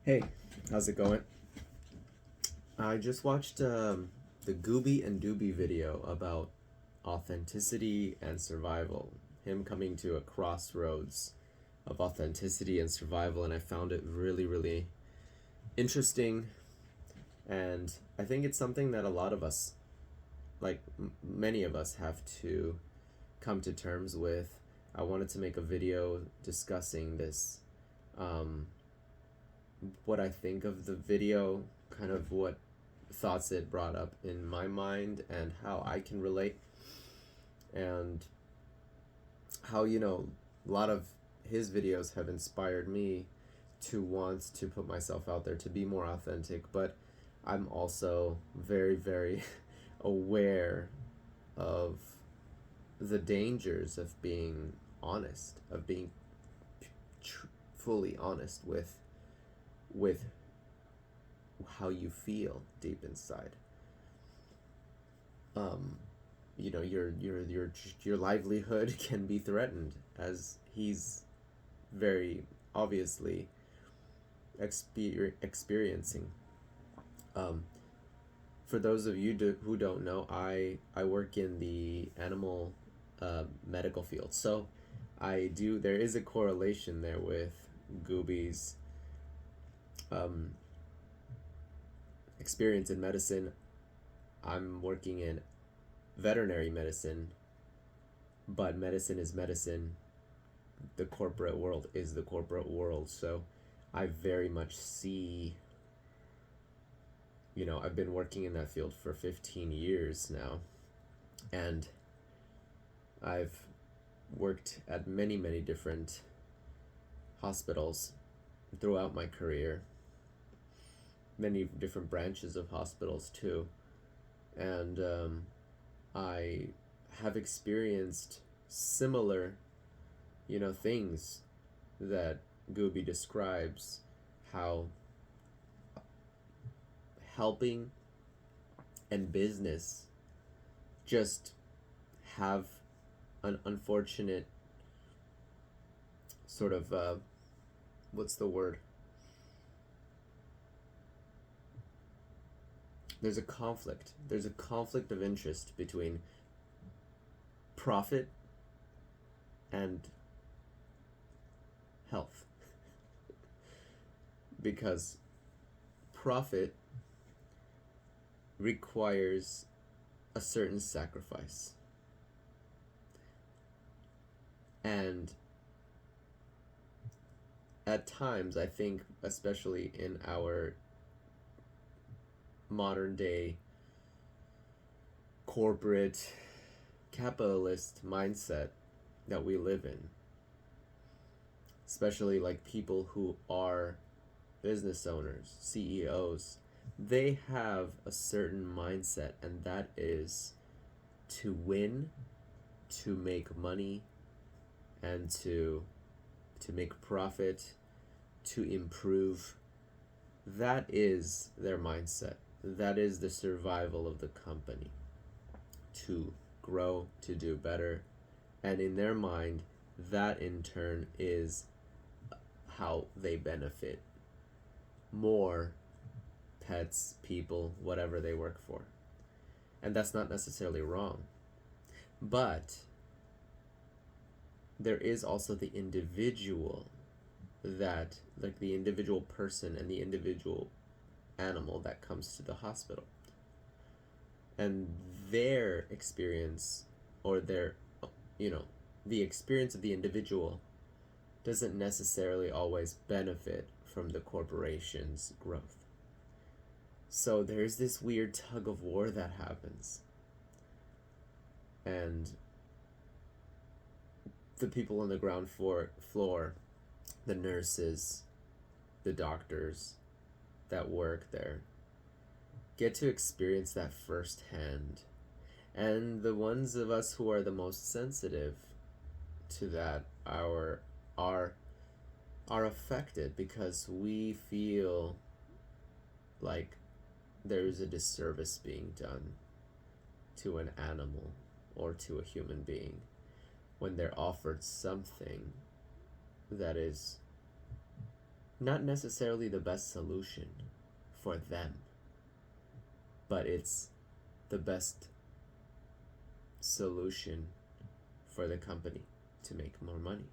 Hey, how's it going? I just watched the Gooby and Doobie video about authenticity and survival. Him coming to a crossroads of authenticity and survival, and I found it really, really interesting. And I think it's something that a lot of us, like many of us, have to come to terms with. I wanted to make a video discussing this. Um, what I think of the video, kind of what thoughts it brought up in my mind, and how I can relate, and how, a lot of his videos have inspired me to want to put myself out there to be more authentic. But I'm also very, very aware of the dangers of being honest, of being fully honest with how you feel deep inside. Um, your livelihood can be threatened, as he's very obviously experiencing. Um, for those of you who don't know, I work in the animal medical field, so I do. There is a correlation there with Goobies' um, experience in medicine. I'm working in veterinary medicine, but medicine is medicine. The corporate world is the corporate world. So I very much see, I've been working in that field for 15 years now, and I've worked at many, many different hospitals throughout my career, many different branches of hospitals too. And I have experienced similar, things that Gooby describes, how helping and business just have an unfortunate sort of, what's the word? There's a conflict. There's a conflict of interest between profit and health. Because profit requires a certain sacrifice. And at times, I think, especially in our modern day corporate capitalist mindset that we live in, especially like people who are business owners, CEOs, they have a certain mindset, and that is to win, to make money, and to make profit, to improve. That is their mindset. That is the survival of the company, to grow, to do better. And in their mind, that in turn is how they benefit more pets, people, whatever they work for. And that's not necessarily wrong. But there is also the individual, that, like, the individual person and the individual animal that comes to the hospital, and their experience, or the experience of the individual doesn't necessarily always benefit from the corporation's growth. So there's this weird tug of war that happens, and the people on the ground floor, the nurses, the doctors that work there, get to experience that firsthand. And the ones of us who are the most sensitive to that are affected, because we feel like there's a disservice being done to an animal or to a human being when they're offered something that is not necessarily the best solution for them, but it's the best solution for the company to make more money.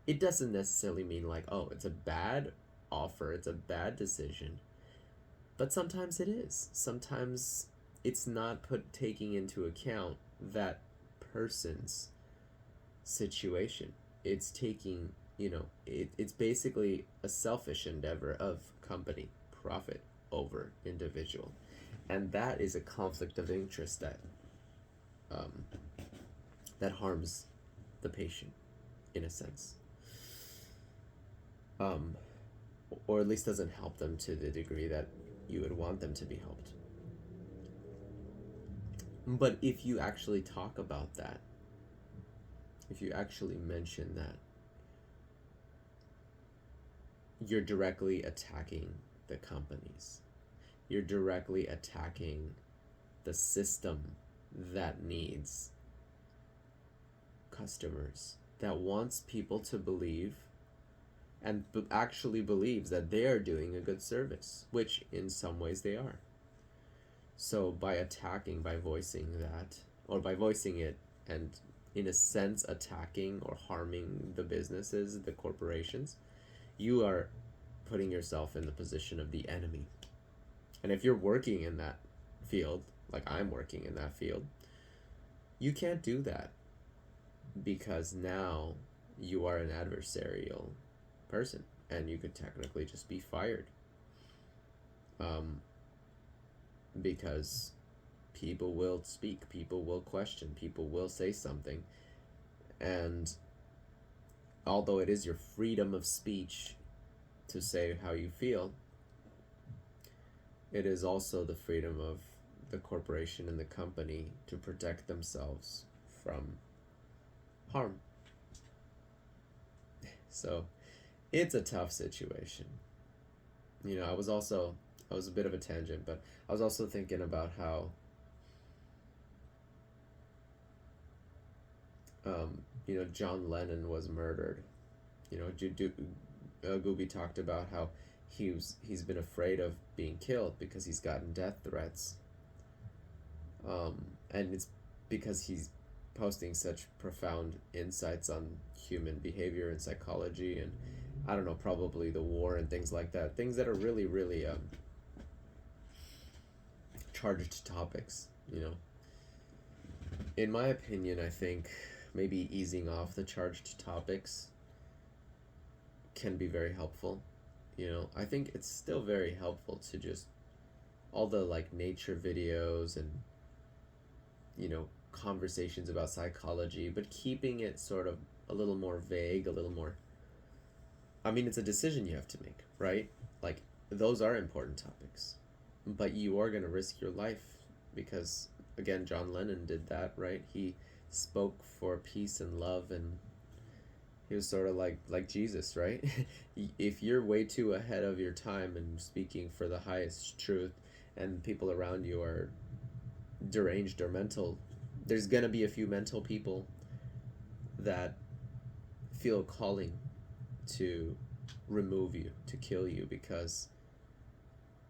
It doesn't necessarily mean like, oh, it's a bad offer, it's a bad decision, but sometimes it is. Sometimes it's not taking into account that person's situation. It's taking, it's basically a selfish endeavor of company profit over individual, and that is a conflict of interest um, that harms the patient in a sense, um, or at least doesn't help them to the degree that you would want them to be helped. But if you actually talk about that, if you actually mention that, you're directly attacking the companies. You're directly attacking the system that needs customers, that wants people to believe and actually believes that they are doing a good service, which in some ways they are. So by attacking, by voicing that, or by voicing it and in a sense attacking or harming the businesses, the corporations, you are putting yourself in the position of the enemy. And if you're working in that field, like I'm working in that field, you can't do that, because now you are an adversarial person and you could technically just be fired, because people will speak, people will question, people will say something, and although it is your freedom of speech to say how you feel, it is also the freedom of the corporation and the company to protect themselves from harm. So it's a tough situation. I was a bit of a tangent, but I was also thinking about how John Lennon was murdered. Gooby talked about how he's been afraid of being killed because he's gotten death threats, and it's because he's posting such profound insights on human behavior and psychology, and I don't know, probably the war and things like that, things that are really, really charged topics. In my opinion, I think maybe easing off the charged topics can be very helpful. I think it's still very helpful to just all the like nature videos and conversations about psychology, but keeping it sort of a little more vague, a little more, I mean, it's a decision you have to make, right? Like, those are important topics, but you are going to risk your life because, again, John Lennon did that, right? He spoke for peace and love, and he was sort of like Jesus, right? If you're way too ahead of your time and speaking for the highest truth, and people around you are deranged or mental, there's gonna be a few mental people that feel a calling to remove you, to kill you, because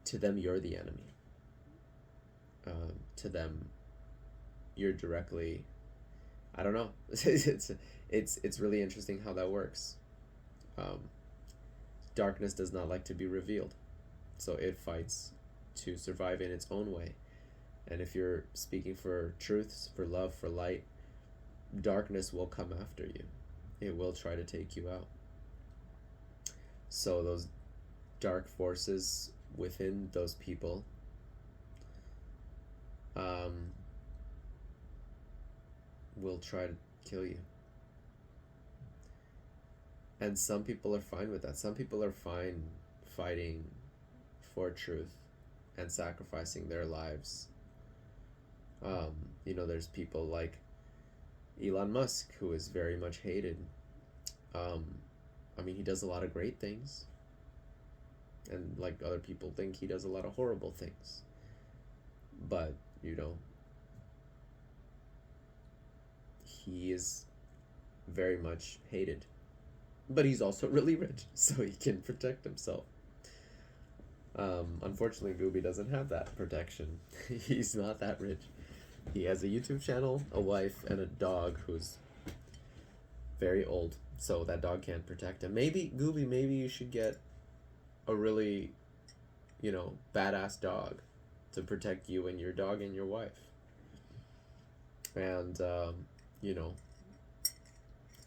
to them you're the enemy. To them, you're directly, I don't know. it's really interesting how that works. Darkness does not like to be revealed, so it fights to survive in its own way. And if you're speaking for truths, for love, for light, darkness will come after you. It will try to take you out. So those dark forces within those people will try to kill you. And some people are fine with that. Some people are fine fighting for truth and sacrificing their lives. There's people like Elon Musk, who is very much hated. He does a lot of great things, and like other people think he does a lot of horrible things. But, he is very much hated. but he's also really rich, so he can protect himself. Unfortunately, Gooby doesn't have that protection. He's not that rich. He has a YouTube channel, a wife, and a dog who's very old, so that dog can't protect him. Maybe, Gooby, maybe you should get a really, badass dog to protect you and your dog and your wife. And,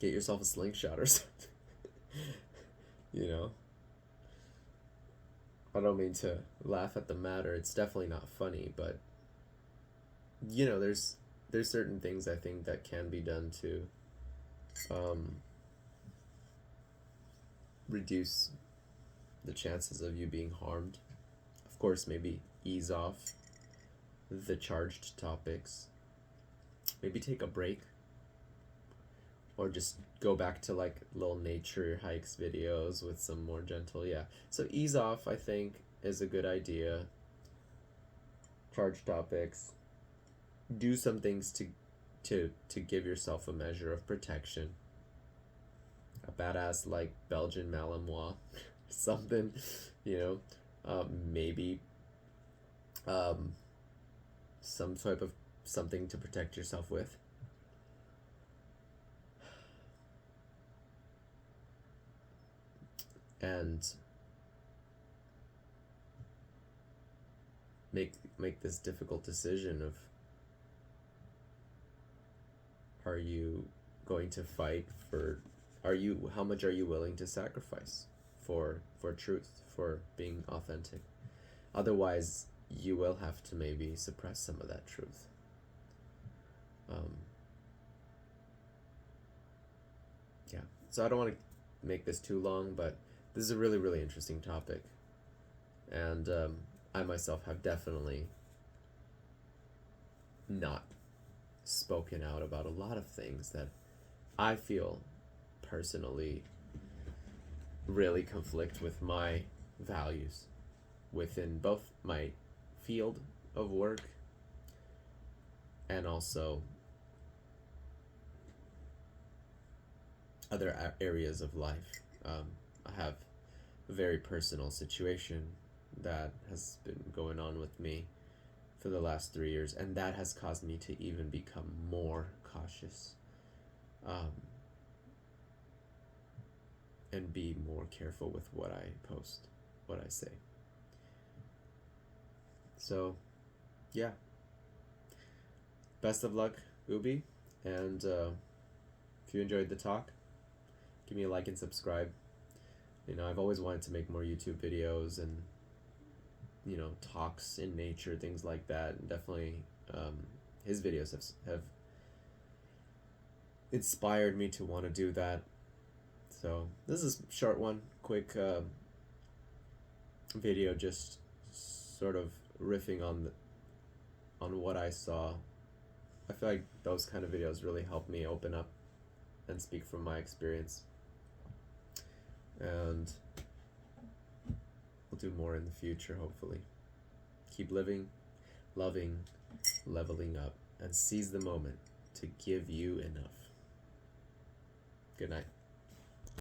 get yourself a slingshot or something. I don't mean to laugh at the matter. It's definitely not funny, but there's certain things I think that can be done to reduce the chances of you being harmed. Of course, maybe ease off the charged topics. Maybe take a break. Or just go back to like little nature hikes videos with some more gentle, yeah. So ease off, I think, is a good idea. Charged topics. Do some things to give yourself a measure of protection. A badass like Belgian Malinois, something, maybe some type of something to protect yourself with. And make this difficult decision of, are you going to fight for, how much are you willing to sacrifice for truth, for being authentic? Otherwise, you will have to maybe suppress some of that truth. Yeah, so I don't want to make this too long, but this is a really, really interesting topic. And I myself have definitely not spoken out about a lot of things that I feel personally really conflict with my values within both my field of work and also other areas of life. I have a very personal situation that has been going on with me for the last 3 years, and that has caused me to even become more cautious and be more careful with what I post, what I say. So, yeah. Best of luck, Gooby, and if you enjoyed the talk, give me a like and subscribe. I've always wanted to make more YouTube videos and talks in nature, things like that. And definitely his videos have inspired me to want to do that. So this is a short one, quick video, just sort of riffing on what I saw. I feel like those kind of videos really help me open up and speak from my experience. And we'll do more in the future, hopefully. Keep living, loving, leveling up, and seize the moment to give you enough. Good night.